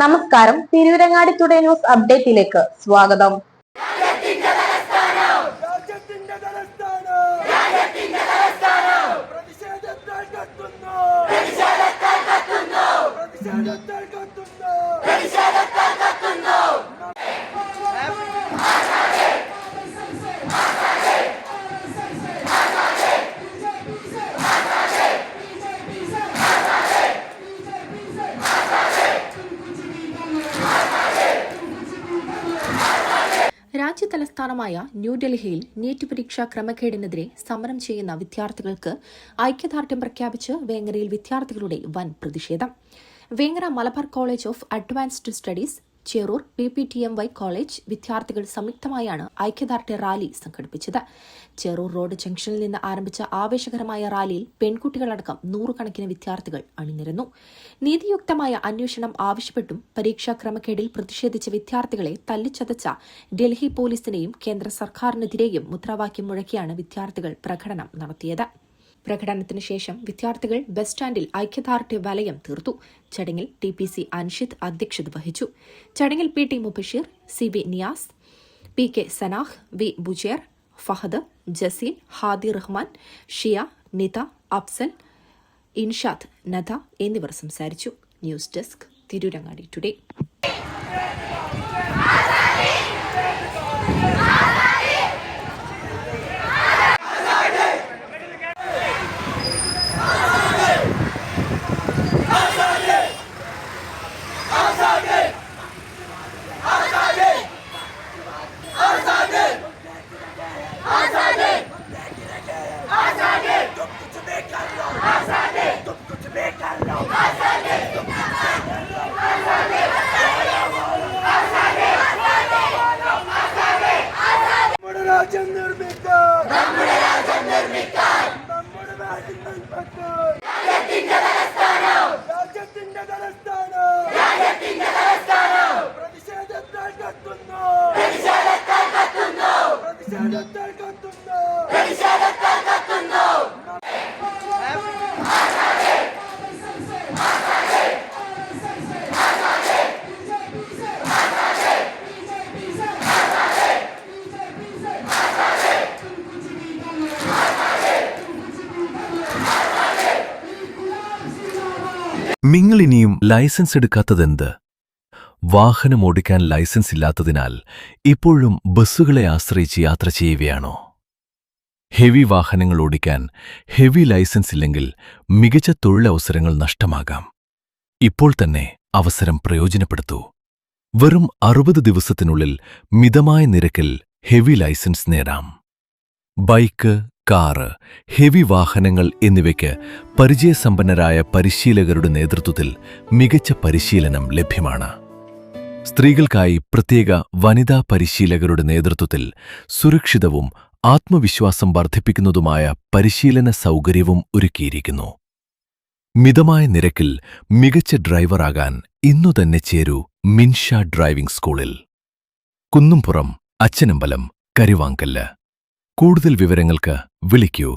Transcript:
നമസ്കാരം, Tirurangadi today news അപ്ഡേറ്റിലേക്ക് സ്വാഗതം. രാജ്യതലസ്ഥാനമായ ന്യൂഡൽഹിയിൽ നീറ്റ് പരീക്ഷാ ക്രമക്കേടിനെതിരെ സമരം ചെയ്യുന്ന വിദ്യാർത്ഥികൾക്ക് ഐക്യദാർഢ്യം പ്രഖ്യാപിച്ച് വേങ്ങരയിൽ വിദ്യാർത്ഥികളുടെ വൻ പ്രതിഷേധം. Vengara Malabar college of advanced studies, Cherur PPTMY college വിദ്യാർത്ഥികൾ സംയുക്തമായാണ് ഐക്യദാർഢ്യ റാലി സംഘടിപ്പിച്ചത്. ചേറൂർ റോഡ് ജംഗ്ഷനിൽ നിന്ന് ആരംഭിച്ച ആവേശകരമായ റാലിയിൽ പെൺകുട്ടികളടക്കം നൂറുകണക്കിന് വിദ്യാർത്ഥികൾ അണിനിരന്നു. നീതിയുക്തമായ അന്വേഷണം ആവശ്യപ്പെട്ടും പരീക്ഷാ ക്രമക്കേടിൽ പ്രതിഷേധിച്ച വിദ്യാർത്ഥികളെ തല്ലിച്ചതച്ച ഡൽഹി പോലീസിനെയും കേന്ദ്ര സർക്കാരിനെതിരെയും മുദ്രാവാക്യം മുഴക്കിയാണ് വിദ്യാർത്ഥികൾ പ്രകടനം നടത്തിയത്. പ്രകടനത്തിന് ശേഷം വിദ്യാർത്ഥികൾ ബസ് സ്റ്റാൻഡിൽ ഐക്യദാർഢ്യ വലയം തീർത്തു. ചടങ്ങിൽ TPC അൻഷിദ് അധ്യക്ഷത വഹിച്ചു. ചടങ്ങിൽ PT Mubasheer, CB Niyas, PK സനാഹ്, V Bujair, Fahad, Jaseel, Hadi Rahman, ഷിയ, നിത, അഫ്സൽ, ഇൻഷാദ്, നദ എന്നിവർ സംസാരിച്ചു. News desk, Tirurangadi today. നിങ്ങളിനിയും ലൈസൻസ് എടുക്കാത്തതെന്ത്? വാഹനം ഓടിക്കാൻ ലൈസൻസ് ഇല്ലാത്തതിനാൽ ഇപ്പോഴും ബസ്സുകളെ ആശ്രയിച്ച് യാത്ര ചെയ്യുകയാണോ? ഹെവി വാഹനങ്ങൾ ഓടിക്കാൻ ഹെവി ലൈസൻസ് ഇല്ലെങ്കിൽ മികച്ച തൊഴിലവസരങ്ങൾ നഷ്ടമാകാം. ഇപ്പോൾ തന്നെ അവസരം പ്രയോജനപ്പെടുത്തൂ. വെറും 60 ദിവസത്തിനുള്ളിൽ മിതമായ നിരക്കിൽ ഹെവി ലൈസൻസ് നേടാം. ബൈക്ക്, കാറ്, ഹെവി വാഹനങ്ങൾ എന്നിവയ്ക്ക് പരിചയസമ്പന്നരായ പരിശീലകരുടെ നേതൃത്വത്തിൽ മികച്ച പരിശീലനം ലഭ്യമാണ്. സ്ത്രീകൾക്കായി പ്രത്യേക വനിതാ പരിശീലകരുടെ നേതൃത്വത്തിൽ സുരക്ഷിതവും ആത്മവിശ്വാസം വർദ്ധിപ്പിക്കുന്നതുമായ പരിശീലന സൗകര്യവും ഒരുക്കിയിരിക്കുന്നു. മിതമായ നിരക്കിൽ മികച്ച ഡ്രൈവറാകാൻ ഇന്നുതന്നെ ചേരൂ മിൻഷ ഡ്രൈവിംഗ് സ്കൂളിൽ. കുന്നുംപുറം, അച്ചനമ്പലം, കരുവാങ്കല്ല്. കൂടുതൽ വിവരങ്ങൾക്ക് വിളിക്കൂ